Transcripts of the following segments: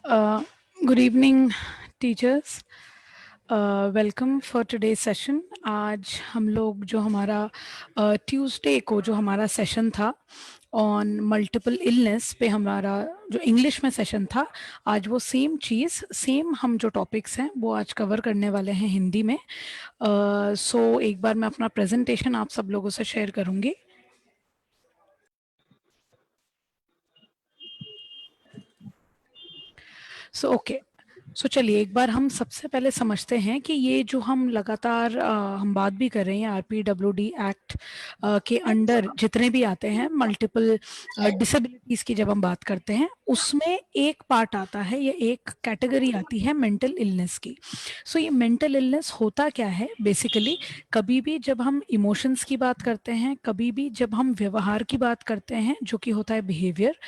Uh, Good evening, teachers. Welcome for today session. आज हम लोग जो हमारा ट्यूसडे को जो हमारा सेशन था ऑन मल्टीपल इलनेस पे, हमारा जो इंग्लिश में सेशन था, आज वो सेम चीज़, सेम हम जो टॉपिक्स हैं वो आज कवर करने वाले हैं हिंदी में। सो एक बार मैं अपना प्रेजेंटेशन आप सब लोगों से शेयर करूँगी। सो ओके, सो चलिए एक बार हम सबसे पहले समझते हैं कि ये जो हम लगातार हम बात भी कर रहे हैं RPWD एक्ट के अंडर जितने भी आते हैं मल्टीपल डिसेबिलिटीज की, जब हम बात करते हैं उसमें एक पार्ट आता है या एक कैटेगरी आती है मेंटल इलनेस की। सो ये मेंटल इलनेस होता क्या है बेसिकली? कभी भी जब हम इमोशंस की बात करते हैं, कभी भी जब हम व्यवहार की बात करते हैं जो कि होता है बिहेवियर,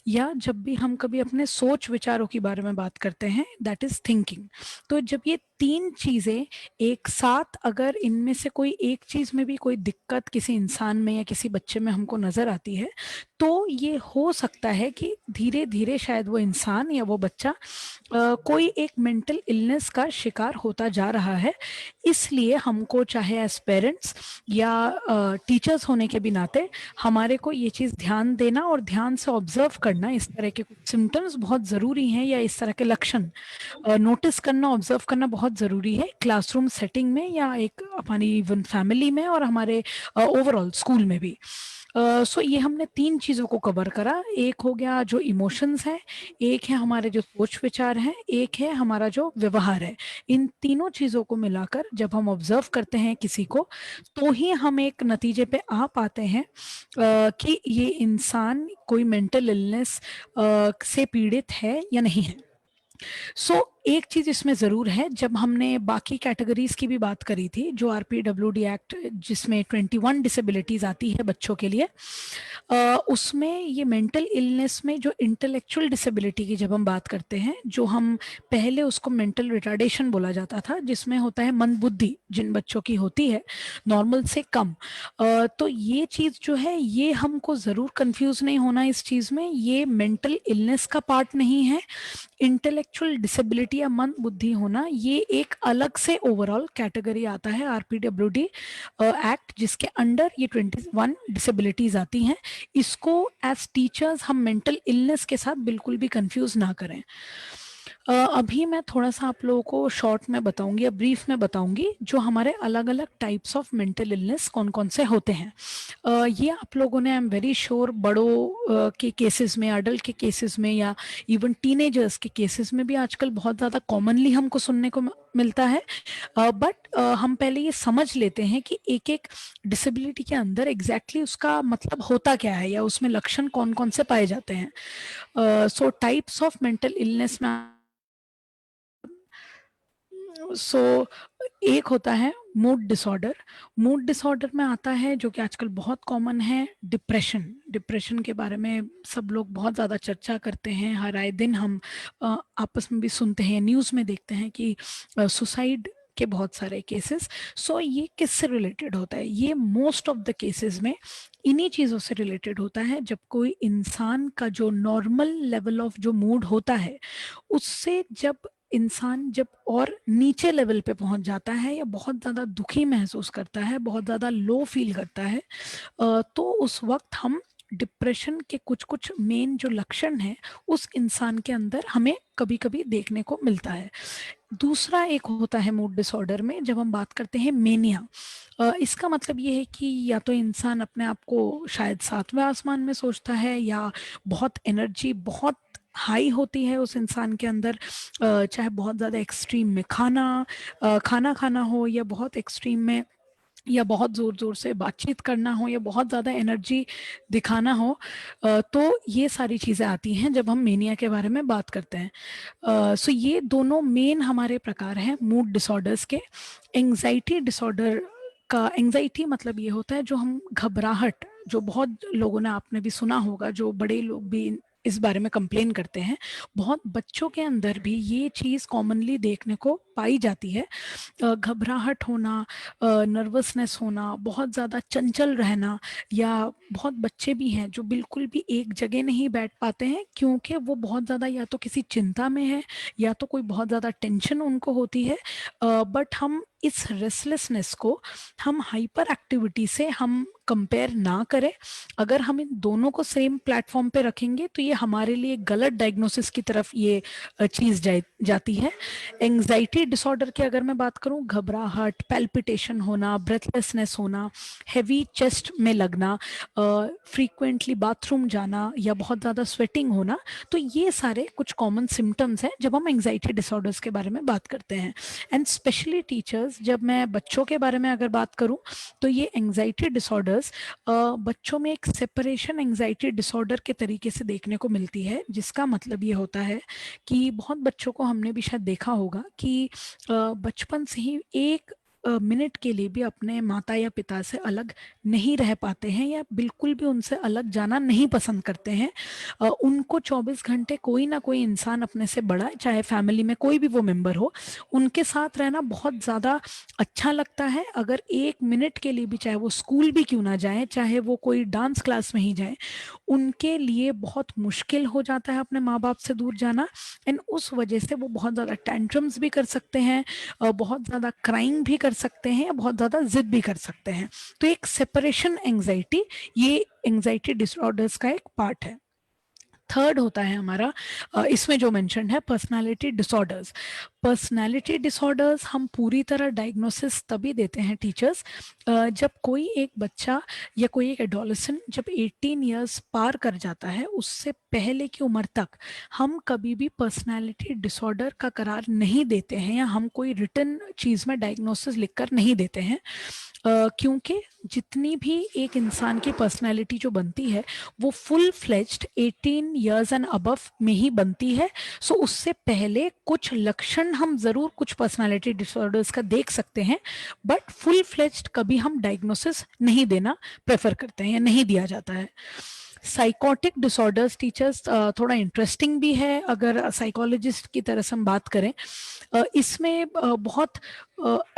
या जब भी हम कभी अपने सोच विचारों के बारे में बात करते हैं, दैट इज थिंकिंग। तो जब ये तीन चीजें एक साथ, अगर इनमें से कोई एक चीज में भी कोई दिक्कत किसी इंसान में या किसी बच्चे में हमको नजर आती है, तो ये हो सकता है कि धीरे धीरे शायद वो इंसान या वो बच्चा कोई एक मेंटल इलनेस का शिकार होता जा रहा है। इसलिए हमको चाहे एज पेरेंट्स या टीचर्स होने के भी नाते हमारे को ये चीज़ ध्यान देना और ध्यान से ऑब्जर्व करना, इस तरह के कुछ सिम्टम्स बहुत ज़रूरी हैं या इस तरह के लक्षण नोटिस करना, ऑब्जर्व करना बहुत ज़रूरी है क्लासरूम सेटिंग में या एक हमारी इवन फैमिली में और हमारे ओवरऑल स्कूल में भी। सो ये हमने तीन चीज़ों को कवर करा। एक हो गया जो इमोशंस है, एक है हमारे जो सोच विचार हैं, एक है हमारा जो व्यवहार है। इन तीनों चीज़ों को मिलाकर जब हम ऑब्जर्व करते हैं किसी को, तो ही हम एक नतीजे पे आ पाते हैं कि ये इंसान कोई मेंटल इलनेस से पीड़ित है या नहीं है। सो एक चीज इसमें जरूर है, जब हमने बाकी कैटेगरीज की भी बात करी थी, जो RPWD एक्ट जिसमें 21 डिसेबिलिटीज आती है बच्चों के लिए, उसमें ये मेंटल इलनेस में जो इंटेलेक्चुअल डिसेबिलिटी की जब हम बात करते हैं, जो हम पहले उसको मेंटल रिटार्डेशन बोला जाता था, जिसमें होता है मंद बुद्धि जिन बच्चों की होती है नॉर्मल से कम, तो ये चीज जो है ये हमको जरूर कंफ्यूज नहीं होना इस चीज में, ये मेंटल इलनेस का पार्ट नहीं है। इंटेलेक्चुअल डिसेबिलिटी या मंद बुद्धि होना ये एक अलग से ओवरऑल कैटेगरी आता है RPWD एक्ट, जिसके अंडर ये 21 डिसेबिलिटीज आती हैं। इसको एज टीचर्स हम मेंटल इलनेस के साथ बिल्कुल भी कंफ्यूज ना करें। अभी मैं थोड़ा सा आप लोगों को शॉर्ट में बताऊंगी या ब्रीफ में बताऊंगी जो हमारे अलग अलग टाइप्स ऑफ मेंटल इलनेस कौन कौन से होते हैं। ये आप लोगों ने, आई एम वेरी श्योर, बड़ों के केसेस में, अडल्ट के केसेस में या इवन टीनेजर्स के केसेस में भी आजकल बहुत ज़्यादा कॉमनली हमको सुनने को मिलता है। बट हम पहले ये समझ लेते हैं कि एक एक डिसेबिलिटी के अंदर एग्जैक्टली उसका मतलब होता क्या है या उसमें लक्षण कौन कौन से पाए जाते हैं। सो टाइप्स ऑफ मेंटल इलनेस में एक होता है मूड डिसऑर्डर। मूड डिसऑर्डर में आता है, जो कि आजकल बहुत कॉमन है, डिप्रेशन। डिप्रेशन के बारे में सब लोग बहुत ज़्यादा चर्चा करते हैं, हर आए दिन हम आपस में भी सुनते हैं, न्यूज़ में देखते हैं कि सुसाइड के बहुत सारे केसेस। सो ये किससे रिलेटेड होता है? ये मोस्ट ऑफ द केसेस में इन्हीं चीज़ों से रिलेटेड होता है, जब कोई इंसान का जो नॉर्मल लेवल ऑफ जो मूड होता है उससे जब इंसान जब और नीचे लेवल पे पहुंच जाता है या बहुत ज़्यादा दुखी महसूस करता है, बहुत ज़्यादा लो फील करता है, तो उस वक्त हम डिप्रेशन के कुछ कुछ मेन जो लक्षण हैं उस इंसान के अंदर हमें कभी कभी देखने को मिलता है। दूसरा एक होता है मूड डिसऑर्डर में, जब हम बात करते हैं मेनिया। इसका मतलब ये है कि या तो इंसान अपने आप को शायद सातवें आसमान में सोचता है, या बहुत एनर्जी बहुत हाई होती है उस इंसान के अंदर, चाहे बहुत ज़्यादा एक्सट्रीम में खाना खाना हो, या बहुत एक्सट्रीम में या बहुत ज़ोर ज़ोर से बातचीत करना हो, या बहुत ज़्यादा एनर्जी दिखाना हो, तो ये सारी चीज़ें आती हैं जब हम मेनिया के बारे में बात करते हैं। सो ये दोनों मेन हमारे प्रकार हैं मूड डिसऑर्डर्स के। एंजाइटी डिसऑर्डर का, एंजाइटी मतलब ये होता है जो हम घबराहट, जो बहुत लोगों ने, आपने भी सुना होगा, जो बड़े लोग भी इस बारे में कंप्लेन करते हैं। बहुत बच्चों के अंदर भी ये चीज़ कॉमनली देखने को पाई जाती है। घबराहट होना, नर्वसनेस होना, बहुत ज़्यादा चंचल रहना, या बहुत बच्चे भी हैं जो बिल्कुल भी एक जगह नहीं बैठ पाते हैं क्योंकि वो बहुत ज़्यादा या तो किसी चिंता में है या तो कोई बहुत ज़्यादा टेंशन उनको होती है। बट हम इस रेस्टलेसनेस को हम हाइपर एक्टिविटी से हम कंपेयर ना करें। अगर हम इन दोनों को सेम प्लेटफॉर्म पे रखेंगे तो ये हमारे लिए गलत डायग्नोसिस की तरफ ये चीज़ जाती है। एंजाइटी डिसऑर्डर की अगर मैं बात करूं, घबराहट, पैल्पिटेशन होना, ब्रेथलेसनेस होना, हैवी चेस्ट में लगना, फ्रीक्वेंटली बाथरूम जाना या बहुत ज़्यादा स्वेटिंग होना, तो ये सारे कुछ कॉमन सिम्टम्स हैं जब हम एंजाइटी डिसऑर्डर्स के बारे में बात करते हैं। एंड स्पेशली टीचर्स, जब मैं बच्चों के बारे में अगर बात करूं तो ये एंजाइटी डिसऑर्डर्स बच्चों में एक सेपरेशन एंजाइटी डिसऑर्डर के तरीके से देखने को मिलती है, जिसका मतलब ये होता है कि बहुत बच्चों को हमने भी शायद देखा होगा कि बचपन से ही एक मिनट के लिए भी अपने माता या पिता से अलग नहीं रह पाते हैं या बिल्कुल भी उनसे अलग जाना नहीं पसंद करते हैं। उनको 24 घंटे कोई ना कोई इंसान अपने से बड़ा, चाहे फैमिली में कोई भी वो मेंबर हो, उनके साथ रहना बहुत ज़्यादा अच्छा लगता है। अगर एक मिनट के लिए भी, चाहे वो स्कूल भी क्यों ना जाए, चाहे वो कोई डांस क्लास में ही जाए, उनके लिए बहुत मुश्किल हो जाता है अपने माँ बाप से दूर जाना। एंड उस वजह से वो बहुत ज़्यादा टेंट्रम्स भी कर सकते हैं, बहुत ज़्यादा क्राइम भी कर सकते हैं, बहुत ज़्यादा जिद भी कर सकते हैं। तो एक सेपरेशन एंजाइटी, ये एंजाइटी डिसऑर्डर्स का एक पार्ट है। थर्ड होता है हमारा, इसमें जो मेंशन है, पर्सनालिटी डिसऑर्डर्स। पर्सनालिटी डिसऑर्डर्स हम पूरी तरह डायग्नोसिस तभी देते हैं टीचर्स, जब कोई एक बच्चा या कोई एक एडोलेसेंट जब 18 इयर्स पार कर जाता है, उससे पहले की उम्र तक हम कभी भी पर्सनालिटी डिसऑर्डर का करार नहीं देते हैं या हम कोई रिटन चीज़ में डायग्नोसिस लिखकर नहीं देते हैं। क्योंकि जितनी भी एक इंसान की पर्सनालिटी जो बनती है वो full fledged 18 years and above में ही बनती है। सो उससे पहले कुछ लक्षण हम जरूर कुछ पर्सनालिटी डिसऑर्डर्स का देख सकते हैं, बट फुल फ्लेज्ड कभी हम डायग्नोसिस नहीं देना प्रेफर करते हैं या नहीं दिया जाता है। साइकोटिक डिसऑर्डर्स टीचर्स थोड़ा इंटरेस्टिंग भी है अगर साइकोलॉजिस्ट की तरह से हम बात करें। इसमें बहुत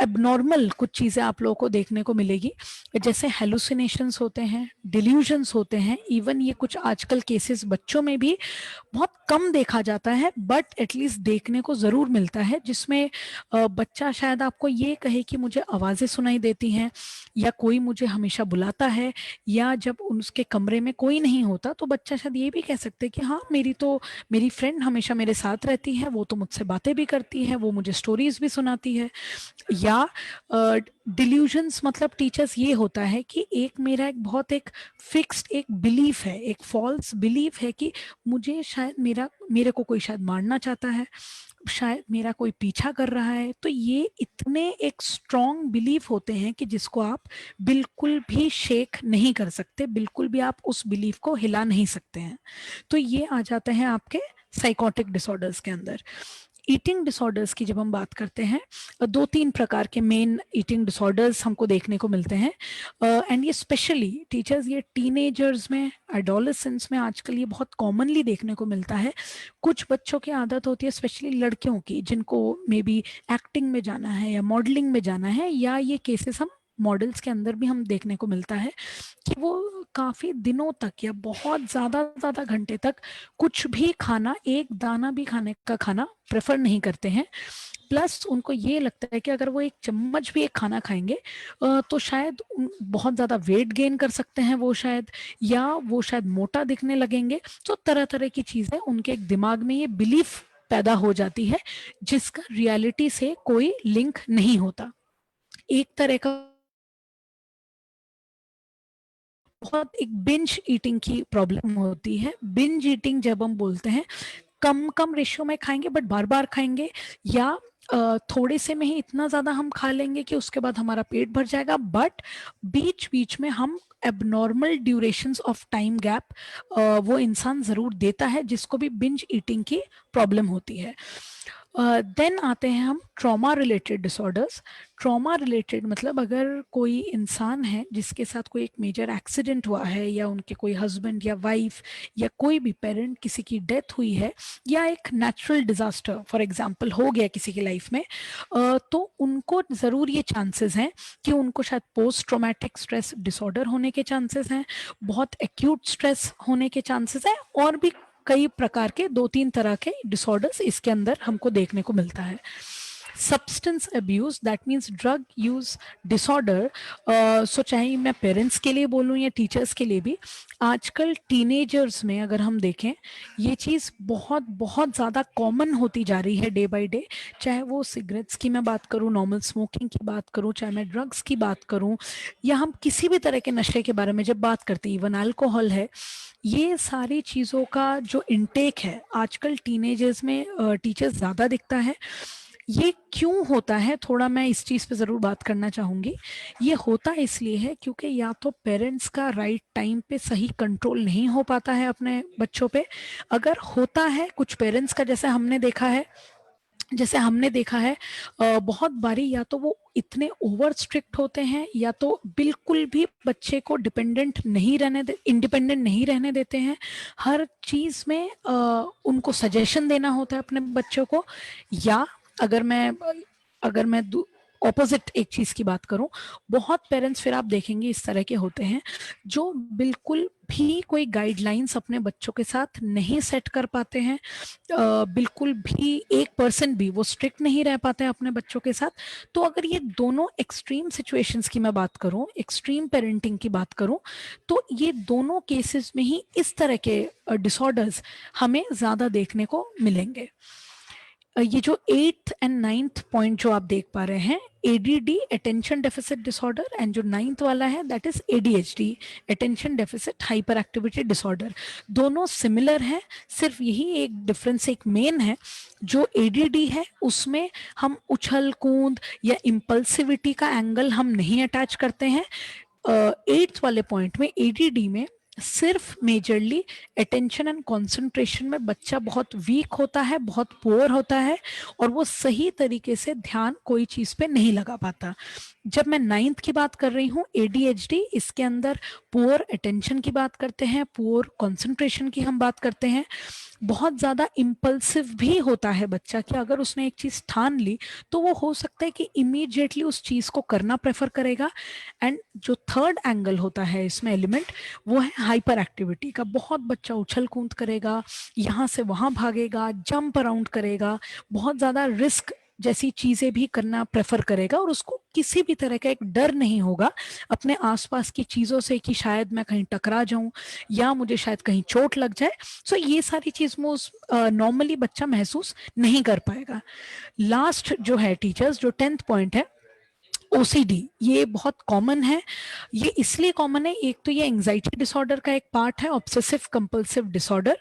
एबनॉर्मल कुछ चीज़ें आप लोगों को देखने को मिलेगी, जैसे हेलुसिनेशंस होते हैं, डिल्यूजन्स होते हैं। इवन ये कुछ आजकल केसेस बच्चों में भी बहुत कम देखा जाता है, बट एटलीस्ट देखने को ज़रूर मिलता है, जिसमें बच्चा शायद आपको ये कहे कि मुझे आवाज़ें सुनाई देती हैं या कोई मुझे हमेशा बुलाता है, या जब उसके कमरे में कोई नहीं होता तो बच्चा शायद ये भी कह सकते हैं कि हाँ, मेरी फ्रेंड हमेशा मेरे साथ रहती है, वो तो मुझसे बातें भी करती है, वो मुझे स्टोरीज भी सुनाती है। या डिल्यूजन्स मतलब टीचर्स ये होता है कि एक मेरा एक बहुत एक फिक्स्ड एक बिलीफ है, एक फॉल्स बिलीफ है कि मुझे शायद मेरे को कोई शायद मारना चाहता है, शायद मेरा कोई पीछा कर रहा है। तो ये इतने एक स्ट्रॉन्ग बिलीफ होते हैं कि जिसको आप बिल्कुल भी शेक नहीं कर सकते, बिल्कुल भी आप उस बिलीफ को हिला नहीं सकते हैं। तो ये आ जाते हैं आपके साइकोटिक डिसऑर्डर्स के अंदर। ईटिंग डिसऑर्डर्स की जब हम बात करते हैं, 2-3 प्रकार के मेन ईटिंग डिसऑर्डर्स हमको देखने को मिलते हैं। एंड ये स्पेशली टीचर्स, ये टीनेजर्स में, एडोलेसेंस में आजकल ये बहुत कॉमनली देखने को मिलता है। कुछ बच्चों की आदत होती है, स्पेशली लड़कियों की, जिनको मे बी एक्टिंग में जाना है या मॉडलिंग में जाना है, या ये केसेस हम मॉडल्स के अंदर भी हम देखने को मिलता है कि वो काफी दिनों तक या बहुत ज्यादा ज्यादा घंटे तक कुछ भी खाना, एक दाना भी खाने का खाना प्रेफर नहीं करते हैं। प्लस उनको ये लगता है कि अगर वो एक चम्मच भी एक खाना खाएंगे तो शायद बहुत ज्यादा वेट गेन कर सकते हैं वो शायद, या वो शायद मोटा दिखने लगेंगे। तो तरह तरह की चीजें उनके दिमाग में ये बिलीफ पैदा हो जाती है, जिसका रियलिटी से कोई लिंक नहीं होता। एक तरह का बहुत एक बिंज ईटिंग की प्रॉब्लम होती है। बिंज ईटिंग जब हम बोलते हैं, कम कम रेशियो में खाएंगे बट बार बार खाएंगे, या थोड़े से में ही इतना ज्यादा हम खा लेंगे कि उसके बाद हमारा पेट भर जाएगा, बट बीच बीच में हम abnormal durations of time gap वो इंसान जरूर देता है, जिसको भी बिंज ईटिंग की प्रॉब्लम होती है। देन आते हैं हम trauma related disorders. Trauma related मतलब अगर कोई इंसान है जिसके साथ कोई एक मेजर एक्सीडेंट हुआ है, या उनके कोई हस्बैंड या वाइफ या कोई भी पेरेंट किसी की डेथ हुई है, या एक नेचुरल डिजास्टर फॉर एग्जांपल हो गया किसी की लाइफ में, तो उनको ज़रूर ये चांसेस हैं कि उनको शायद पोस्ट ट्रॉमेटिक स्ट्रेस डिसऑर्डर होने के चांसेस हैं, बहुत एक्यूट स्ट्रेस होने के चांसेस हैं, और भी कई प्रकार के 2-3 तरह के डिसऑर्डर्स इसके अंदर हमको देखने को मिलता है। Substance abuse, that means drug use disorder, so चाहे मैं पेरेंट्स के लिए बोलूँ या टीचर्स के लिए भी, आजकल टीनेजर्स में अगर हम देखें ये चीज़ बहुत बहुत ज़्यादा कॉमन होती जा रही है डे बाय डे। चाहे वो सिगरेट्स की मैं बात करूँ, नॉर्मल स्मोकिंग की बात करूँ, चाहे मैं ड्रग्स की बात करूँ, या हम किसी भी तरह के नशे के बारे में जब बात करते हैं, इवन अल्कोहल है, ये सारी चीज़ों का जो इनटेक है आजकल टीनेजर्स में टीचर्स ज़्यादा दिखता है। ये क्यों होता है, थोड़ा मैं इस चीज़ पे ज़रूर बात करना चाहूँगी। ये होता इसलिए है क्योंकि या तो पेरेंट्स का राइट टाइम पे सही कंट्रोल नहीं हो पाता है अपने बच्चों पे। अगर होता है कुछ पेरेंट्स का, जैसे हमने देखा है बहुत बारी या तो वो इतने ओवर स्ट्रिक्ट होते हैं, या तो बिल्कुल भी बच्चे को इंडिपेंडेंट नहीं रहने देते हैं। हर चीज़ में उनको सजेशन देना होता है अपने बच्चों को। या अगर मैं अगर मैं ऑपोजिट एक चीज की बात करूं, बहुत पेरेंट्स फिर आप देखेंगे इस तरह के होते हैं जो बिल्कुल भी कोई गाइडलाइंस अपने बच्चों के साथ नहीं सेट कर पाते हैं, बिल्कुल भी 1% भी वो स्ट्रिक्ट नहीं रह पाते हैं अपने बच्चों के साथ। तो अगर ये दोनों एक्सट्रीम सिचुएशंस की मैं बात करूं, एक्सट्रीम पेरेंटिंग की बात करूं, तो ये दोनों केसेस में ही इस तरह के डिसऑर्डर्स हमें ज्यादा देखने को मिलेंगे। ये जो 8th एंड 9th पॉइंट जो आप देख पा रहे हैं, ADD attention deficit disorder, and जो 9th वाला है that is ADHD attention deficit hyper activity disorder. दोनों सिमिलर हैं, सिर्फ यही एक डिफरेंस एक मेन है। जो एडीडी है उसमें हम उछल कूद या इम्पल्सिविटी का एंगल हम नहीं अटैच करते हैं। 8th वाले पॉइंट में एडीडी में सिर्फ मेजरली अटेंशन एंड कंसंट्रेशन में बच्चा बहुत वीक होता है, बहुत पुअर होता है, और वो सही तरीके से ध्यान कोई चीज पे नहीं लगा पाता। जब मैं 9th की बात कर रही हूँ एडीएचडी, इसके अंदर पुअर अटेंशन की बात करते हैं, पुअर कंसंट्रेशन की हम बात करते हैं। बहुत ज्यादा इम्पल्सिव भी होता है बच्चा, कि अगर उसने एक चीज ठान ली तो वो हो सकता है कि इमीडिएटली उस चीज को करना प्रेफर करेगा। एंड जो थर्ड एंगल होता है इसमें एलिमेंट, वो है हाइपर एक्टिविटी का। बहुत बच्चा उछल कूद करेगा, यहाँ से वहां भागेगा, जंप अराउंड करेगा, बहुत ज्यादा रिस्क जैसी चीजें भी करना प्रेफर करेगा, और उसको किसी भी तरह का एक डर नहीं होगा अपने आसपास की चीजों से कि शायद मैं कहीं टकरा जाऊं या मुझे शायद कहीं चोट लग जाए। सो ये सारी चीज नॉर्मली बच्चा महसूस नहीं कर पाएगा। लास्ट जो है टीचर्स, जो 10th पॉइंट है ओसीडी, ये बहुत कॉमन है। ये इसलिए कॉमन है, एक तो ये एंजाइटी डिसऑर्डर का एक पार्ट है, ऑब्सेसिव कंपल्सिव डिसऑर्डर।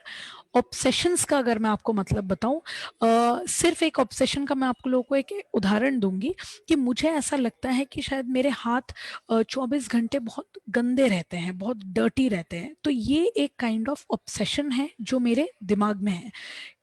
ऑब्सेशंस का अगर मैं आपको मतलब बताऊं, सिर्फ एक ऑब्सेशन का मैं आपको लोगों को एक उदाहरण दूंगी कि मुझे ऐसा लगता है कि शायद मेरे हाथ 24 घंटे बहुत गंदे रहते हैं, बहुत डर्टी रहते हैं, तो ये एक काइंड ऑफ ऑब्सेशन है जो मेरे दिमाग में है।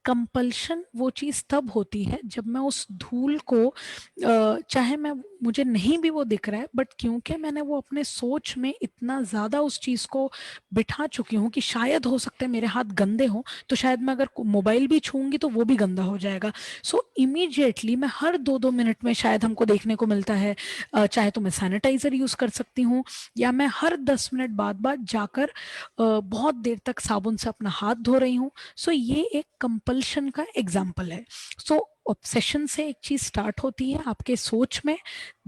कंपल्शन वो चीज तब होती है जब मैं उस धूल को चाहे मैं मुझे नहीं भी वो दिख रहा है, बट क्योंकि मैंने वो अपने सोच में इतना ज्यादा उस चीज को बिठा चुकी हूँ कि शायद हो सकता है मेरे हाथ गंदे हों, तो शायद मैं अगर मोबाइल भी छूंगी तो वो भी गंदा हो जाएगा। सो इमीडिएटली मैं हर 2-2 मिनट में शायद हमको देखने को मिलता है, चाहे तो मैं सैनिटाइजर यूज कर सकती हूँ, या मैं हर 10 मिनट बाद बाद जाकर बहुत देर तक साबुन से अपना हाथ धो रही हूँ। सो ये एक कंपल्शन का एग्जाम्पल है। सो ऑब्सेशन से एक चीज स्टार्ट होती है आपके सोच में,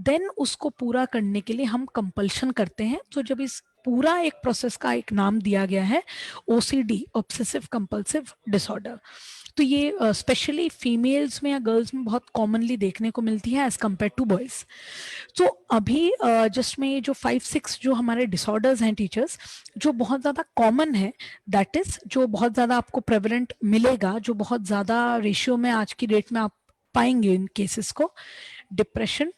देन उसको पूरा करने के लिए हम कंपल्शन करते हैं। तो जब इस पूरा एक प्रोसेस का एक नाम दिया गया है ओसीडी, ऑब्सेसिव कंपल्सिव डिसऑर्डर। तो ये स्पेशली फीमेल्स में या गर्ल्स में बहुत कॉमनली देखने को मिलती है एज कम्पेयर टू बॉयज। तो अभी जस्ट में ये जो 5-6 जो हमारे डिसऑर्डर्स हैं टीचर्स, जो बहुत ज्यादा कॉमन है, दैट इज जो बहुत ज्यादा आपको प्रेवलेंट मिलेगा, जो बहुत ज्यादा रेशियो में आज की डेट में आप पाएंगे इन केसेस को। डिप्रेशन,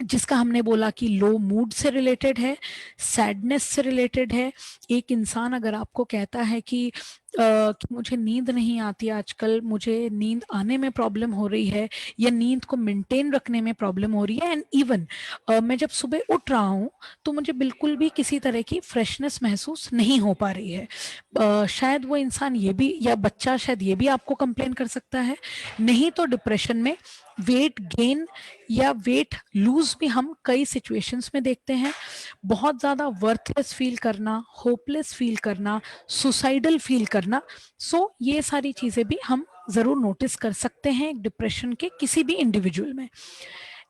जिसका हमने बोला कि लो मूड से रिलेटेड है, सैडनेस से रिलेटेड है। एक इंसान अगर आपको कहता है कि कि मुझे नींद नहीं आती आजकल, मुझे नींद आने में प्रॉब्लम हो रही है या नींद को मेंटेन रखने में प्रॉब्लम हो रही है, एंड इवन मैं जब सुबह उठ रहा हूँ तो मुझे बिल्कुल भी किसी तरह की फ्रेशनेस महसूस नहीं हो पा रही है। शायद वो इंसान ये भी, या बच्चा शायद ये भी आपको कंप्लेन कर सकता है। नहीं तो डिप्रेशन में वेट गेन या वेट लूज भी हम कई सिचुएशंस में देखते हैं। बहुत ज़्यादा वर्थलेस फील करना, होपलेस फील करना, सुसाइडल फील करना। सो ये सारी चीज़ें भी हम ज़रूर नोटिस कर सकते हैं डिप्रेशन के किसी भी इंडिविजुअल में।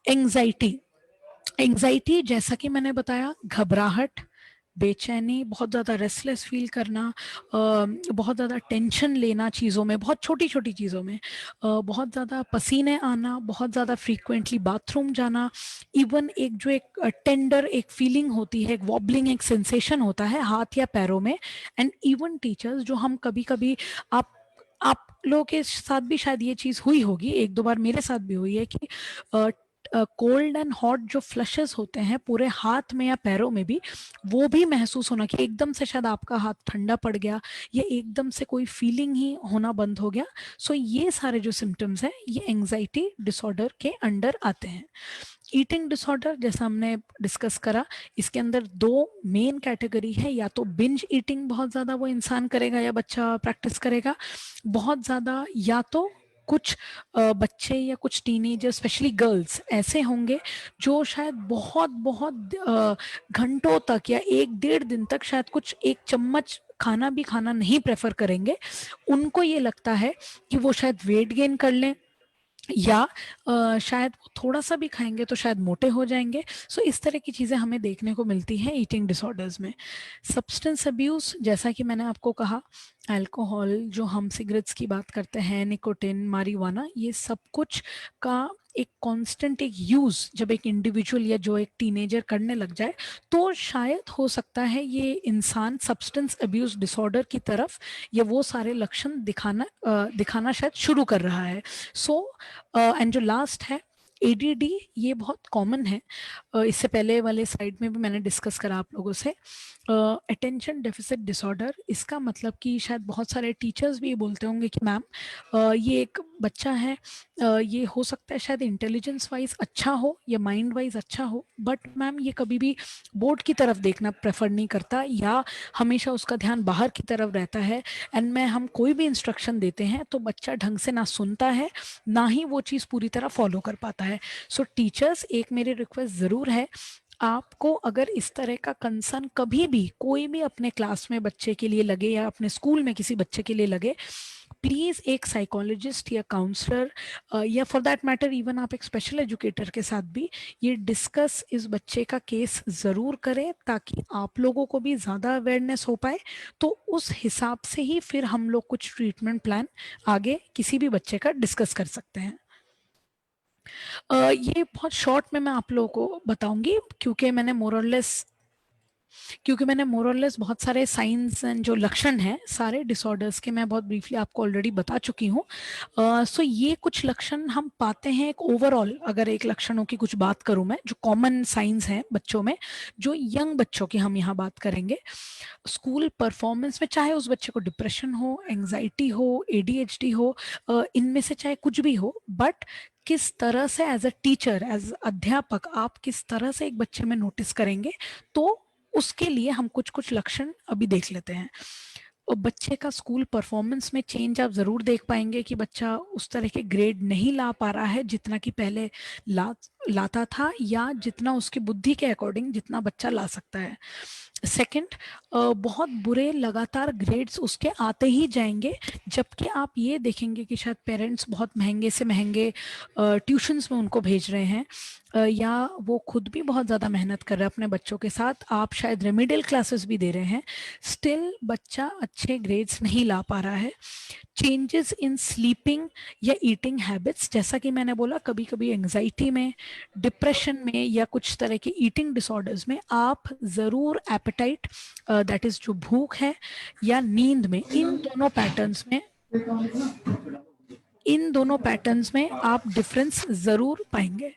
एंजाइटी, एंजाइटी जैसा कि मैंने बताया, घबराहट, बेचैनी, बहुत ज़्यादा रेस्टलेस फील करना, बहुत ज़्यादा टेंशन लेना चीज़ों में, बहुत छोटी छोटी चीज़ों में, बहुत ज़्यादा पसीने आना, बहुत ज़्यादा फ्रीक्वेंटली बाथरूम जाना, इवन एक जो एक टेंडर एक फीलिंग होती है, एक वॉबलिंग एक सेंसेशन होता है हाथ या पैरों में। एंड इवन टीचर्स, जो हम कभी कभी, आप लोगों के साथ भी शायद ये चीज़ हुई होगी, एक दो बार मेरे साथ भी हुई है कि कोल्ड एंड हॉट जो फ्लशेस होते हैं पूरे हाथ में या पैरों में भी, वो भी महसूस होना कि एकदम से शायद आपका हाथ ठंडा पड़ गया या एकदम से कोई फीलिंग ही होना बंद हो गया। सो ये सारे जो सिम्टम्स हैं ये एंजाइटी डिसऑर्डर के अंडर आते हैं। ईटिंग डिसऑर्डर जैसा हमने डिस्कस करा, इसके अंदर दो मेन कैटेगरी है, या तो बिंज ईटिंग बहुत ज़्यादा वो इंसान करेगा या बच्चा प्रैक्टिस करेगा बहुत ज़्यादा, या तो कुछ बच्चे या कुछ टीनेजर स्पेशली गर्ल्स ऐसे होंगे जो शायद बहुत बहुत घंटों तक या एक डेढ़ दिन तक शायद कुछ एक चम्मच खाना भी खाना नहीं प्रेफर करेंगे। उनको ये लगता है कि वो शायद वेट गेन कर लें, या शायद वो थोड़ा सा भी खाएंगे तो शायद मोटे हो जाएंगे। सो इस तरह की चीज़ें हमें देखने को मिलती हैं ईटिंग डिसऑर्डर्स में। सब्सटेंस अब्यूज़, जैसा कि मैंने आपको कहा, अल्कोहल, जो हम सिगरेट्स की बात करते हैं, निकोटिन, मारिवाना, ये सब कुछ का एक कांस्टेंट एक यूज़ जब एक इंडिविजुअल या जो एक टीनेजर करने लग जाए, तो शायद हो सकता है ये इंसान सब्सटेंस अब्यूज़ डिसऑर्डर की तरफ या वो सारे लक्षण दिखाना शायद शुरू कर रहा है। सो एंड जो लास्ट है एडीडी, ये बहुत कॉमन है। इससे पहले वाले स्लाइड में भी मैंने डिस्कस करा आप लोगों से। अटेंशन डेफिसिट डिसऑर्डर, इसका मतलब कि शायद बहुत सारे टीचर्स भी ये बोलते होंगे कि मैम ये एक बच्चा है, ये हो सकता है शायद इंटेलिजेंस वाइज अच्छा हो या माइंड वाइज अच्छा हो, बट मैम ये कभी भी बोर्ड की तरफ देखना प्रेफर नहीं करता, या हमेशा उसका ध्यान बाहर की तरफ रहता है। एंड में हम कोई भी इंस्ट्रक्शन देते हैं तो बच्चा ढंग से ना सुनता है, ना ही वो चीज़ पूरी तरह फॉलो कर पाता है। सो टीचर्स, एक मेरी रिक्वेस्ट ज़रूर है, आपको अगर इस तरह का कंसर्न कभी भी कोई भी अपने क्लास में बच्चे के लिए लगे या अपने स्कूल में किसी बच्चे के लिए लगे, प्लीज़ एक साइकोलॉजिस्ट या काउंसलर या फॉर दैट मैटर इवन आप एक स्पेशल एजुकेटर के साथ भी ये डिस्कस इस बच्चे का केस ज़रूर करें, ताकि आप लोगों को भी ज़्यादा अवेयरनेस हो पाए। तो उस हिसाब से ही फिर हम लोग कुछ ट्रीटमेंट प्लान आगे किसी भी बच्चे का डिस्कस कर सकते हैं। ये बहुत शॉर्ट में मैं आप लोगों को बताऊंगी, क्योंकि मैंने मोर और लेस बहुत सारे साइंस एंड जो लक्षण हैं सारे डिसऑर्डर्स के मैं बहुत ब्रीफली आपको ऑलरेडी बता चुकी हूँ। सो ये कुछ लक्षण हम पाते हैं एक ओवरऑल, अगर एक लक्षणों की कुछ बात करूँ मैं, जो कॉमन साइंस हैं बच्चों में, जो यंग बच्चों की हम यहाँ बात करेंगे। स्कूल परफॉर्मेंस में चाहे उस बच्चे को डिप्रेशन हो, एंजाइटी हो, एडीएचडी हो, इनमें से चाहे कुछ भी हो, बट किस तरह से एज अ टीचर, एज अध्यापक आप किस तरह से एक बच्चे में नोटिस करेंगे, तो उसके लिए हम कुछ कुछ लक्षण अभी देख लेते हैं। बच्चे का स्कूल परफॉर्मेंस में चेंज आप जरूर देख पाएंगे कि बच्चा उस तरह के ग्रेड नहीं ला पा रहा है जितना कि पहले लाता था, या जितना उसकी बुद्धि के अकॉर्डिंग जितना बच्चा ला सकता है। सेकंड, बहुत बुरे लगातार ग्रेड्स उसके आते ही जाएंगे, जबकि आप ये देखेंगे कि शायद पेरेंट्स बहुत महंगे से महंगे ट्यूशन्स में उनको भेज रहे हैं, या वो खुद भी बहुत ज़्यादा मेहनत कर रहे हैं अपने बच्चों के साथ, आप शायद रेमिडियल क्लासेस भी दे रहे हैं, स्टिल बच्चा अच्छे ग्रेड्स नहीं ला पा रहा है। चेंजेस इन स्लीपिंग या ईटिंग हैबिट्स, जैसा कि मैंने बोला, कभी कभी एंजाइटी में, डिप्रेशन में, या कुछ तरह के ईटिंग डिसऑर्डर्स में आप ज़रूर एपेटाइट, दैट इज़ जो भूख है, या नींद में, इन दोनों पैटर्न्स में आप डिफरेंस ज़रूर पाएंगे।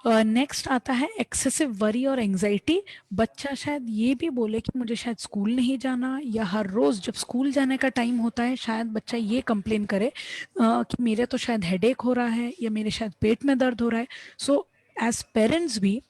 नेक्स्ट आता है एक्सेसिव वरी और एंजाइटी। बच्चा शायद ये भी बोले कि मुझे शायद स्कूल नहीं जाना, या हर रोज जब स्कूल जाने का टाइम होता है शायद बच्चा ये कंप्लेन करे कि मेरे तो शायद हेडेक हो रहा है, या मेरे शायद पेट में दर्द हो रहा है। सो एज पेरेंट्स भी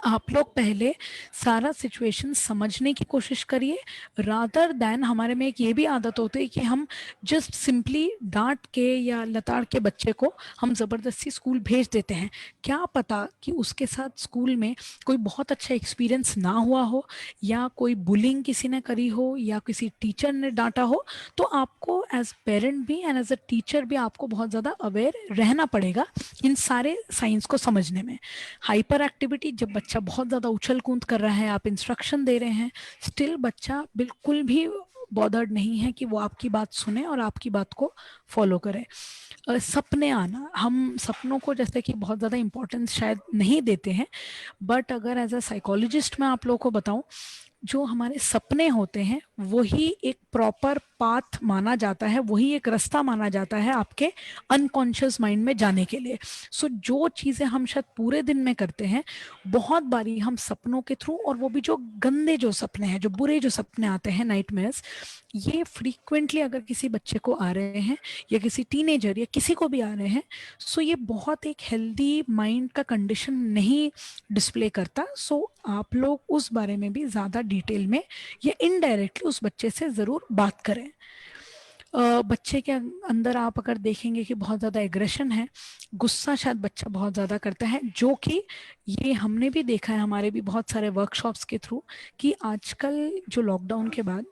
आप लोग पहले सारा सिचुएशन समझने की कोशिश करिए, रादर दैन हमारे में एक ये भी आदत होती है कि हम जस्ट सिंपली डांट के या लताड़ के बच्चे को हम ज़बरदस्ती स्कूल भेज देते हैं। क्या पता कि उसके साथ स्कूल में कोई बहुत अच्छा एक्सपीरियंस ना हुआ हो, या कोई बुलिंग किसी ने करी हो, या किसी टीचर ने डांटा हो। तो आपको एज पेरेंट भी एंड एज अ टीचर भी आपको बहुत ज़्यादा अवेयर रहना पड़ेगा इन सारे साइंस को समझने में। हाइपर एक्टिविटी, जब बच्चा बहुत ज़्यादा उछल कूद कर रहा है, आप इंस्ट्रक्शन दे रहे हैं, स्टिल बच्चा बिल्कुल भी बॉदर्ड नहीं है कि वो आपकी बात सुने और आपकी बात को फॉलो करे। सपने आना, हम सपनों को जैसे कि बहुत ज़्यादा इंपॉर्टेंस शायद नहीं देते हैं, बट अगर एज अ साइकोलॉजिस्ट मैं आप लोगों को बताऊं, जो हमारे सपने होते हैं वही एक प्रॉपर पाथ माना जाता है, वही एक रास्ता माना जाता है आपके अनकॉन्शियस माइंड में जाने के लिए। सो जो चीज़ें हम शायद पूरे दिन में करते हैं, बहुत बारी हम सपनों के थ्रू, और वो भी जो गंदे जो सपने हैं, जो बुरे जो सपने आते हैं, नाइटमेयर्स, ये फ्रीक्वेंटली अगर किसी बच्चे को आ रहे हैं, या किसी टीनेजर या किसी को भी आ रहे हैं, सो ये बहुत एक हेल्दी माइंड का कंडीशन नहीं डिस्प्ले करता। सो आप लोग उस बारे में भी ज़्यादा डिटेल में या इनडायरेक्टली उस बच्चे से ज़रूर बात करें। बच्चे के अंदर आप अगर देखेंगे कि बहुत ज़्यादा एग्रेशन है, गुस्सा शायद बच्चा बहुत ज़्यादा करता है, जो कि ये हमने भी देखा है हमारे भी बहुत सारे वर्कशॉप्स के थ्रू, कि आजकल जो लॉकडाउन के बाद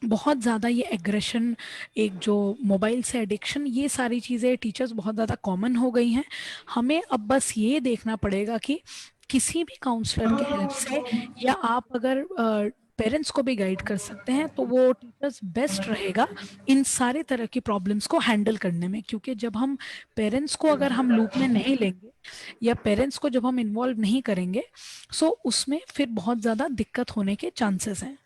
बहुत ज़्यादा ये एग्रेशन, एक जो मोबाइल से एडिक्शन, ये सारी चीज़ें टीचर्स बहुत ज़्यादा कॉमन हो गई हैं। हमें अब बस ये देखना पड़ेगा कि किसी भी काउंसलर के हेल्प से, या आप अगर पेरेंट्स को भी गाइड कर सकते हैं, तो वो टीचर्स बेस्ट रहेगा इन सारे तरह की प्रॉब्लम्स को हैंडल करने में। क्योंकि जब हम पेरेंट्स को अगर हम लूप में नहीं लेंगे, या पेरेंट्स को जब हम इन्वॉल्व नहीं करेंगे, सो उसमें फिर बहुत ज़्यादा दिक्कत होने के चांसेस हैं।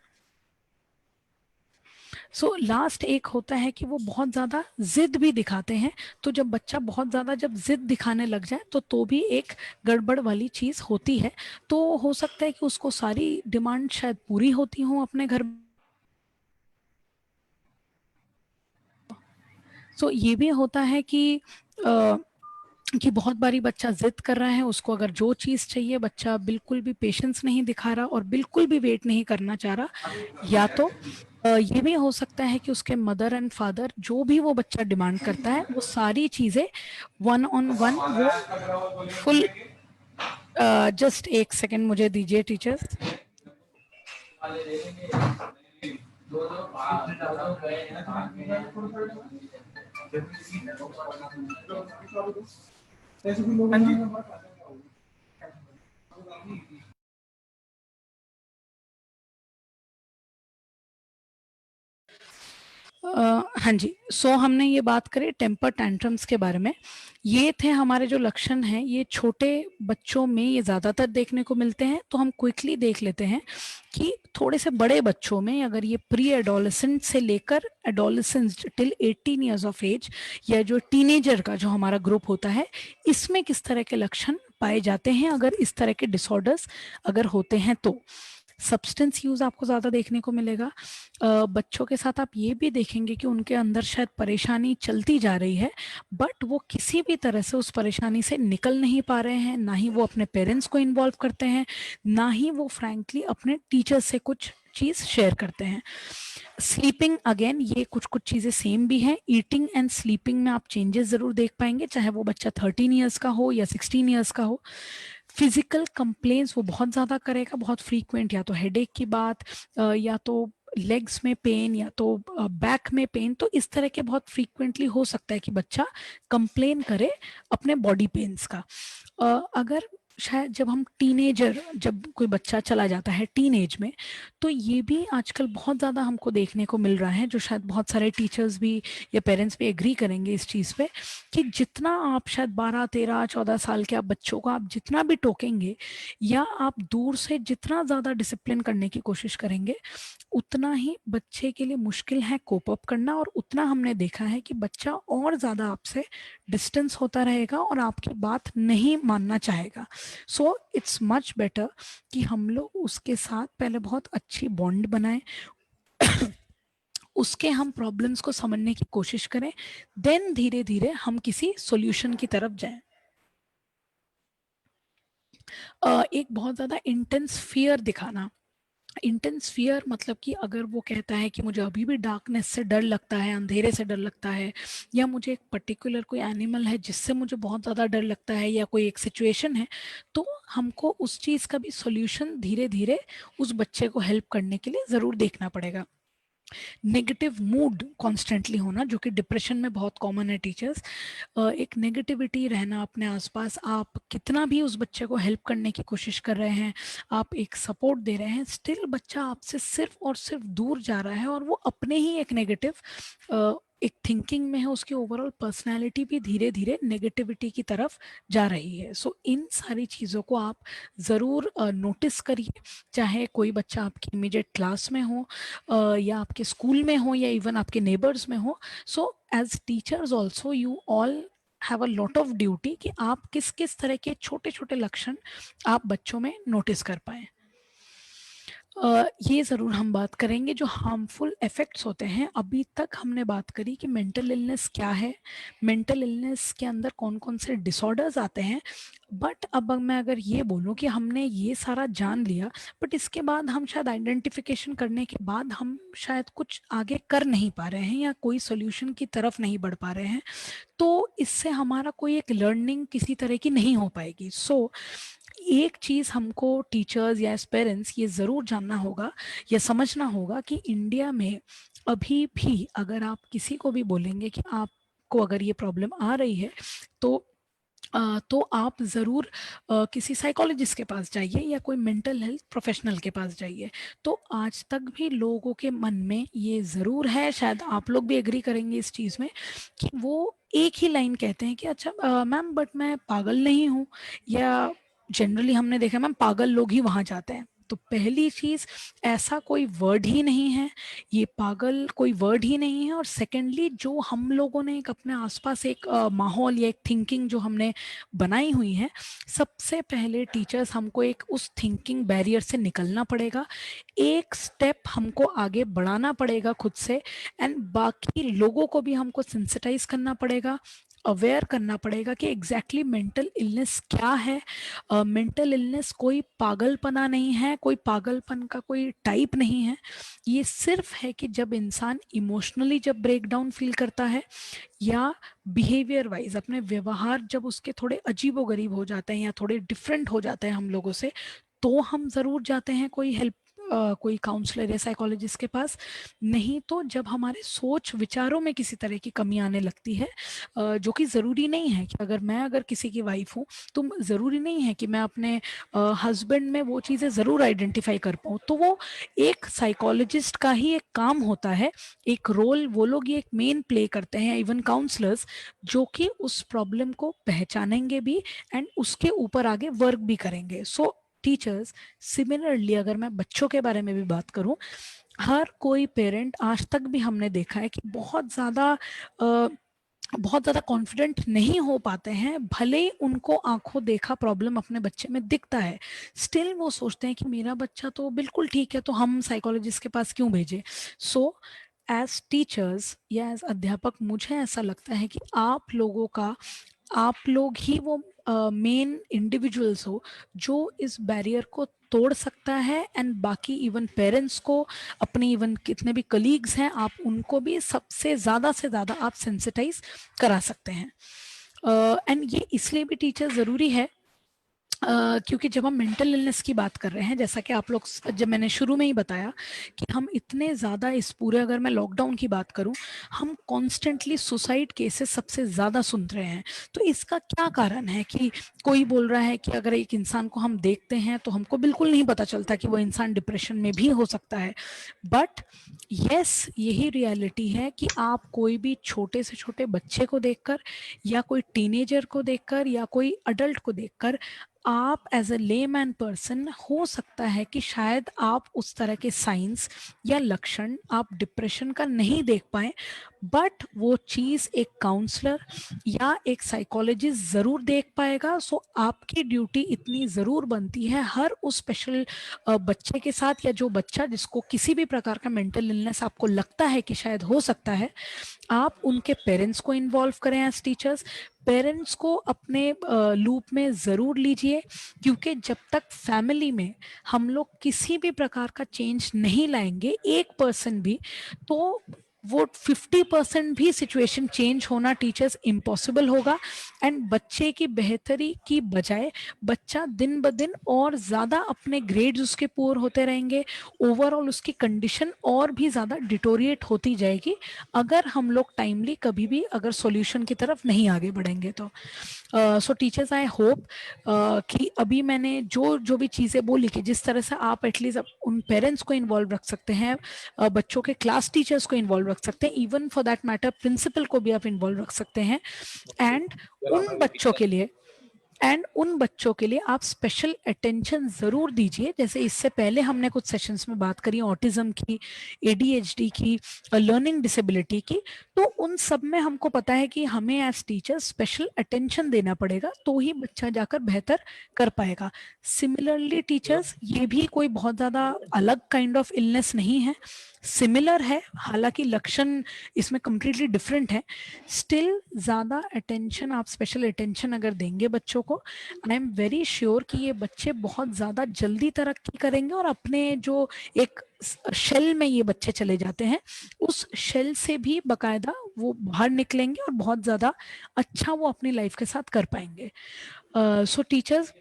सो लास्ट एक होता है कि वो बहुत ज़्यादा जिद भी दिखाते हैं। तो जब बच्चा बहुत ज़्यादा जब जिद दिखाने लग जाए, तो भी एक गड़बड़ वाली चीज़ होती है। तो हो सकता है कि उसको सारी डिमांड शायद पूरी होती हों अपने घर। सो ये भी होता है कि बहुत बारी बच्चा जिद कर रहा है, उसको अगर जो चीज़ चाहिए, बच्चा बिल्कुल भी पेशेंस नहीं दिखा रहा और बिल्कुल भी वेट नहीं करना चाह रहा। या तो ये भी हो सकता है कि उसके मदर एंड फादर जो भी वो बच्चा डिमांड करता है, वो सारी चीज़ें वन ऑन वन वो फुल। जस्ट एक सेकेंड मुझे दीजिए टीचर्स। हाँ जी। सो हमने ये बात करी टेम्पर टैंट्रम्स के बारे में। ये थे हमारे जो लक्षण हैं, ये छोटे बच्चों में ये ज़्यादातर देखने को मिलते हैं। तो हम क्विकली देख लेते हैं कि थोड़े से बड़े बच्चों में, अगर ये प्री एडोलेसेंट से लेकर adolescence till 18 years of age, या जो टीनेजर का जो हमारा ग्रुप होता है, इसमें किस तरह के लक्षण पाए जाते हैं अगर इस तरह के डिसऑर्डर्स अगर होते हैं। तो सब्सटेंस यूज आपको ज़्यादा देखने को मिलेगा। बच्चों के साथ आप ये भी देखेंगे कि उनके अंदर शायद परेशानी चलती जा रही है, बट वो किसी भी तरह से उस परेशानी से निकल नहीं पा रहे हैं। ना ही वो अपने पेरेंट्स को इन्वॉल्व करते हैं, ना ही वो फ्रैंकली अपने टीचर से कुछ चीज़ शेयर करते हैं। स्लीपिंग, अगेन ये कुछ कुछ चीज़ें सेम भी हैं। ईटिंग एंड स्लीपिंग में आप चेंजेस ज़रूर देख पाएंगे, चाहे वो बच्चा 13 ईयर्स का हो या 16 ईयर्स का हो। फिजिकल कंप्लेंट्स वो बहुत ज़्यादा करेगा, बहुत फ्रीक्वेंट, या तो हेडेक की बात, या तो लेग्स में पेन, या तो बैक में पेन। तो इस तरह के बहुत फ्रीक्वेंटली हो सकता है कि बच्चा कंप्लेन करे अपने बॉडी पेन्स का। अगर शायद जब हम टीनेजर, जब कोई बच्चा चला जाता है टीनेज में, तो ये भी आजकल बहुत ज़्यादा हमको देखने को मिल रहा है, जो शायद बहुत सारे टीचर्स भी या पेरेंट्स भी एग्री करेंगे इस चीज़ पे, कि जितना आप शायद 12, 13, 14 साल के आप बच्चों को आप जितना भी टोकेंगे या आप दूर से जितना ज़्यादा डिसिप्लिन करने की कोशिश करेंगे, उतना ही बच्चे के लिए मुश्किल है कोप अप करना, और उतना हमने देखा है कि बच्चा और ज़्यादा आपसे डिस्टेंस होता रहेगा और आपकी बात नहीं मानना चाहेगा। सो इट्स मच बेटर कि हम लोग उसके साथ पहले बहुत अच्छी बॉन्ड बनाएं, उसके हम प्रॉब्लम्स को समझने की कोशिश करें, देन धीरे धीरे हम किसी सॉल्यूशन की तरफ जाएं। एक बहुत ज़्यादा इंटेंस फियर दिखाना, इंटेंस फियर मतलब कि अगर वो कहता है कि मुझे अभी भी डार्कनेस से डर लगता है, अंधेरे से डर लगता है, या मुझे एक पर्टिकुलर कोई एनिमल है जिससे मुझे बहुत ज़्यादा डर लगता है, या कोई एक सिचुएशन है, तो हमको उस चीज़ का भी सॉल्यूशन धीरे धीरे उस बच्चे को हेल्प करने के लिए ज़रूर देखना पड़ेगा। नेगेटिव मूड कॉन्स्टेंटली होना, जो कि डिप्रेशन में बहुत कॉमन है टीचर्स, एक नेगेटिविटी रहना अपने आसपास, आप कितना भी उस बच्चे को हेल्प करने की कोशिश कर रहे हैं, आप एक सपोर्ट दे रहे हैं, स्टिल बच्चा आपसे सिर्फ और सिर्फ दूर जा रहा है, और वो अपने ही एक नेगेटिव एक थिंकिंग में है, उसकी ओवरऑल पर्सनालिटी भी धीरे धीरे नेगेटिविटी की तरफ जा रही है। सो इन सारी चीज़ों को आप ज़रूर नोटिस करिए, चाहे कोई बच्चा आपकी इमीडिएट क्लास में हो, या आपके स्कूल में हो, या इवन आपके नेबर्स में हो। So as teachers also you all have a lot of duty कि आप किस किस तरह के छोटे छोटे लक्षण आप बच्चों में नोटिस कर पाए। ये ज़रूर हम बात करेंगे जो हार्मफुल इफ़ेक्ट्स होते हैं। अभी तक हमने बात करी कि मेंटल इलनेस क्या है, मेंटल इलनेस के अंदर कौन-कौन से डिसऑर्डर्स आते हैं। बट अब मैं अगर ये बोलूँ कि हमने ये सारा जान लिया, बट इसके बाद हम शायद आइडेंटिफिकेशन करने के बाद हम शायद कुछ आगे कर नहीं पा रहे हैं या कोई सॉल्यूशन की तरफ नहीं बढ़ पा रहे हैं, तो इससे हमारा कोई एक लर्निंग किसी तरह की नहीं हो पाएगी। सो एक चीज़ हमको टीचर्स या एज पेरेंट्स ये ज़रूर जानना होगा या समझना होगा कि इंडिया में अभी भी अगर आप किसी को भी बोलेंगे कि आपको अगर ये प्रॉब्लम आ रही है, तो तो आप ज़रूर किसी साइकोलॉजिस्ट के पास जाइए या कोई मेंटल हेल्थ प्रोफेशनल के पास जाइए। तो आज तक भी लोगों के मन में ये ज़रूर है, शायद आप लोग भी एग्री करेंगे इस चीज़ में, कि वो एक ही लाइन कहते हैं कि अच्छा मैम बट मैं पागल नहीं हूँ, या जनरली हमने देखा है मैम पागल लोग ही वहाँ जाते हैं। तो पहली चीज़, ऐसा कोई वर्ड ही नहीं है, ये पागल कोई वर्ड ही नहीं है। और सेकेंडली जो हम लोगों ने एक अपने आसपास एक माहौल या एक थिंकिंग जो हमने बनाई हुई है, सबसे पहले टीचर्स हमको एक उस थिंकिंग बैरियर से निकलना पड़ेगा, एक स्टेप हमको आगे बढ़ाना पड़ेगा खुद से, एंड बाकी लोगों को भी हमको सेंसिटाइज करना पड़ेगा, अवेयर करना पड़ेगा कि एग्जैक्टली मेंटल इलनेस क्या है। मेंटल इलनेस कोई पागलपना नहीं है, कोई पागलपन का कोई टाइप नहीं है, ये सिर्फ है कि जब इंसान इमोशनली जब ब्रेक डाउन फील करता है, या बिहेवियर वाइज अपने व्यवहार जब उसके थोड़े अजीबोगरीब हो जाते हैं या थोड़े डिफरेंट हो जाते हैं हम लोगों से, तो हम ज़रूर जाते हैं कोई हेल्प, कोई काउंसलर या साइकोलॉजिस्ट के पास। नहीं तो जब हमारे सोच विचारों में किसी तरह की कमी आने लगती है, जो कि ज़रूरी नहीं है कि अगर किसी की वाइफ हूँ, तो ज़रूरी नहीं है कि मैं अपने हस्बैंड में वो चीज़ें ज़रूर आइडेंटिफाई कर पाऊँ, तो वो एक साइकोलॉजिस्ट का ही एक काम होता है, एक रोल वो लोग ये एक मेन प्ले करते हैं, इवन काउंसलर्स, जो कि उस प्रॉब्लम को पहचानेंगे भी एंड उसके ऊपर आगे वर्क भी करेंगे। सो टीचर्स, सिमिलरली अगर मैं बच्चों के बारे में भी बात करूं, हर कोई पेरेंट आज तक भी हमने देखा है कि बहुत ज़्यादा कॉन्फिडेंट नहीं हो पाते हैं, भले ही उनको आंखों देखा प्रॉब्लम अपने बच्चे में दिखता है, स्टिल वो सोचते हैं कि मेरा बच्चा तो बिल्कुल ठीक है, तो हम साइकोलॉजिस्ट के पास क्यों भेजें। सो एज टीचर्स या एज अध्यापक मुझे ऐसा लगता है कि आप लोग ही वो मेन इंडिविजुअल्स हो जो इस बैरियर को तोड़ सकता है, एंड बाकी इवन पेरेंट्स को, अपने इवन कितने भी कलीग्स हैं, आप उनको भी सबसे ज़्यादा से ज़्यादा आप सेंसिटाइज करा सकते हैं। एंड ये इसलिए भी टीचर ज़रूरी है क्योंकि जब हम मेंटल इलनेस की बात कर रहे हैं, जैसा कि आप लोग, जब मैंने शुरू में ही बताया कि हम इतने ज़्यादा इस पूरे, अगर मैं लॉकडाउन की बात करूं, हम कॉन्स्टेंटली सुसाइड केसेस सबसे ज़्यादा सुन रहे हैं। तो इसका क्या कारण है कि कोई बोल रहा है कि अगर एक इंसान को हम देखते हैं तो हमको बिल्कुल नहीं पता चलता कि वो इंसान डिप्रेशन में भी हो सकता है। बट यस, यही रियलिटी है कि आप कोई भी छोटे से छोटे बच्चे को देखकर, या कोई टीनेजर को देखकर, या कोई अडल्ट को देखकर, आप एज अ लेमैन पर्सन हो सकता है कि शायद आप उस तरह के साइंस या लक्षण आप डिप्रेशन का नहीं देख पाए, बट वो चीज़ एक काउंसलर या एक साइकोलॉजिस्ट ज़रूर देख पाएगा। सो आपकी ड्यूटी इतनी ज़रूर बनती है हर उस स्पेशल बच्चे के साथ, या जो बच्चा जिसको किसी भी प्रकार का मेंटल इलनेस आपको लगता है कि शायद हो सकता है, आप उनके पेरेंट्स को इन्वॉल्व करें एज टीचर्स। पेरेंट्स को अपने लूप में ज़रूर लीजिए, क्योंकि जब तक फैमिली में हम लोग किसी भी प्रकार का चेंज नहीं लाएंगे, 1% भी, तो वो 50% भी सिचुएशन चेंज होना टीचर्स इम्पॉसिबल होगा। एंड बच्चे की बेहतरी की बजाय बच्चा दिन ब दिन और ज़्यादा अपने ग्रेड्स उसके पुअर होते रहेंगे, ओवरऑल उसकी कंडीशन और भी ज़्यादा डिटोरिएट होती जाएगी, अगर हम लोग टाइमली कभी भी अगर सॉल्यूशन की तरफ नहीं आगे बढ़ेंगे तो। सो टीचर्स, आई होप कि अभी मैंने जो जो भी चीज़ें बोली कि जिस तरह से आप एटलीस्ट उन पेरेंट्स को इन्वॉल्व रख सकते हैं, बच्चों के क्लास टीचर्स को इन्वॉल्व रख सकते हैं, even for that matter principal को भी आप इन्वॉल्व रख सकते हैं। एंड उन बच्चों के लिए आप स्पेशल अटेंशन जरूर दीजिए। जैसे इससे पहले हमने कुछ सेशंस में बात करी ऑटिज्म की, एडीएचडी की, लर्निंग डिसेबिलिटी की, तो उन सब में हमको पता है कि हमें एज टीचर्स स्पेशल अटेंशन देना पड़ेगा, तो ही बच्चा जाकर बेहतर कर पाएगा। सिमिलरली टीचर्स, ये भी कोई बहुत ज्यादा अलग काइंड ऑफ इलनेस नहीं है, सिमिलर है, हालांकि लक्षण इसमें कंप्लीटली डिफरेंट है। स्टिल ज्यादा अटेंशन, आप स्पेशल अटेंशन अगर देंगे बच्चों को, आई एम वेरी श्योर कि ये बच्चे बहुत ज्यादा जल्दी तरक्की करेंगे, और अपने जो एक शेल में ये बच्चे चले जाते हैं, उस शेल से भी बकायदा वो बाहर निकलेंगे और बहुत ज्यादा अच्छा वो अपनी लाइफ के साथ कर पाएंगे। सो टीचर्स,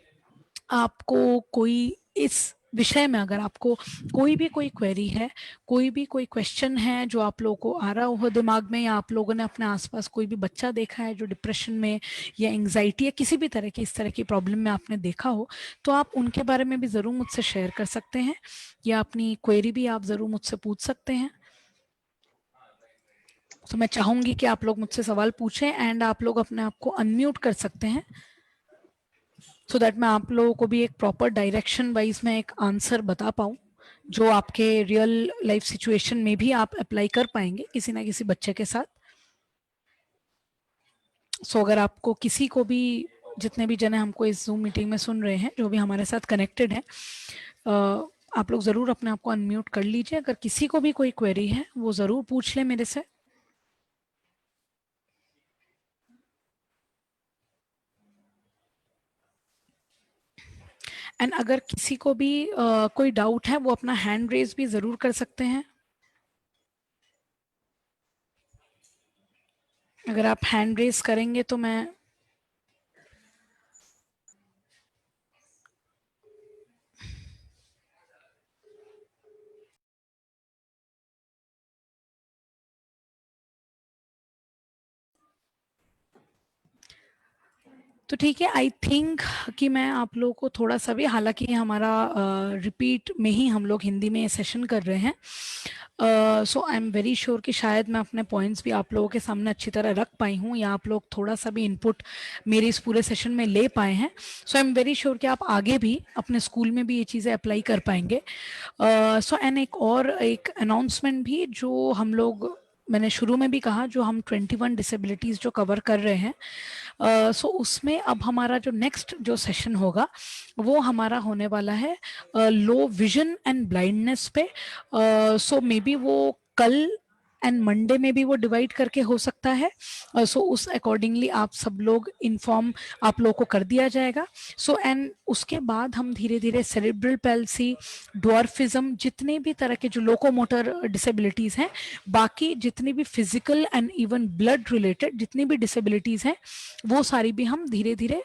आपको कोई इस विषय में अगर आपको कोई क्वेरी है, कोई क्वेश्चन है जो आप लोगों को आ रहा हो दिमाग में, या आप लोगों ने अपने आसपास कोई भी बच्चा देखा है जो डिप्रेशन में या एंग्जाइटी या किसी भी तरह की इस तरह की प्रॉब्लम में आपने देखा हो, तो आप उनके बारे में भी ज़रूर मुझसे शेयर कर सकते हैं, या अपनी क्वेरी भी आप ज़रूर मुझसे पूछ सकते हैं। तो मैं चाहूंगी कि आप लोग मुझसे सवाल पूछें, एंड आप लोग अपने आप को अनम्यूट कर सकते हैं, सो दैट मैं आप लोगों को भी एक प्रॉपर डायरेक्शन वाइज में एक आंसर बता पाऊँ, जो आपके रियल लाइफ सिचुएशन में भी आप अप्लाई कर पाएंगे किसी ना किसी बच्चे के साथ। सो अगर आपको किसी को भी, जितने भी जने हमको इस जूम मीटिंग में सुन रहे हैं, जो भी हमारे साथ कनेक्टेड है, आप लोग ज़रूर अपने आप को अनम्यूट कर लीजिए। अगर किसी को भी कोई क्वेरी है वो ज़रूर पूछ लें मेरे से। एंड अगर किसी को भी कोई डाउट है, वो अपना हैंड रेज भी ज़रूर कर सकते हैं। अगर आप हैंड रेज करेंगे तो मैं तो ठीक है, आई थिंक कि मैं आप लोगों को थोड़ा सा भी, हालांकि हमारा रिपीट में ही हम लोग हिंदी में ये सेशन कर रहे हैं, सो आई एम वेरी श्योर कि शायद मैं अपने पॉइंट्स भी आप लोगों के सामने अच्छी तरह रख पाई हूँ, या आप लोग थोड़ा सा भी इनपुट मेरे इस पूरे सेशन में ले पाए हैं। सो आई एम वेरी श्योर कि आप आगे भी अपने स्कूल में भी ये चीज़ें अप्लाई कर पाएंगे। सो एंड एक अनाउंसमेंट भी, जो हम लोग, मैंने शुरू में भी कहा, जो हम 21 डिसेबिलिटीज़ जो कवर कर रहे हैं, सो उसमें अब हमारा जो नेक्स्ट जो सेशन होगा वो हमारा होने वाला है लो विजन एंड ब्लाइंडनेस पे। सो मे बी वो कल एंड मंडे में भी वो डिवाइड करके हो सकता है। सो उस अकॉर्डिंगली आप सब लोग इन्फॉर्म आप लोगों को कर दिया जाएगा। सो एंड उसके बाद हम धीरे धीरे सेरेब्रल पैल्सी, ड्वार्फिज्म, जितने भी तरह के जो लोकोमोटर डिसेबिलिटीज हैं, बाकी जितनी भी physical and even blood related जितनी भी डिसेबिलिटीज हैं, वो सारी भी हम धीरे धीरे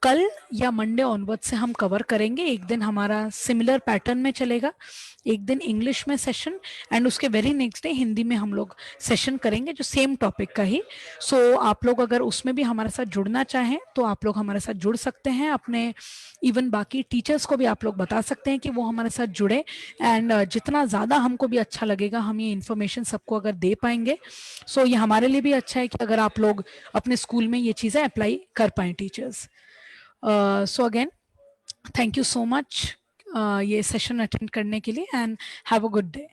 कल या मंडे ऑनवर्ड से हम कवर करेंगे। एक दिन हमारा सिमिलर पैटर्न में चलेगा, एक दिन इंग्लिश में सेशन एंड उसके वेरी नेक्स्ट डे हिंदी में हम लोग सेशन करेंगे जो सेम टॉपिक का ही। सो आप लोग अगर उसमें भी हमारे साथ जुड़ना चाहें तो आप लोग हमारे साथ जुड़ सकते हैं। अपने इवन बाकी टीचर्स को भी आप लोग बता सकते हैं कि वो हमारे साथ जुड़े, एंड जितना ज़्यादा हमको भी अच्छा लगेगा हम ये इन्फॉर्मेशन सबको अगर दे पाएंगे, सो ये हमारे लिए भी अच्छा है कि अगर आप लोग अपने स्कूल में ये चीज़ें अप्लाई कर पाएँ teachers. So again thank you so much ये सेशन अटेंड करने के लिए, and have a good day.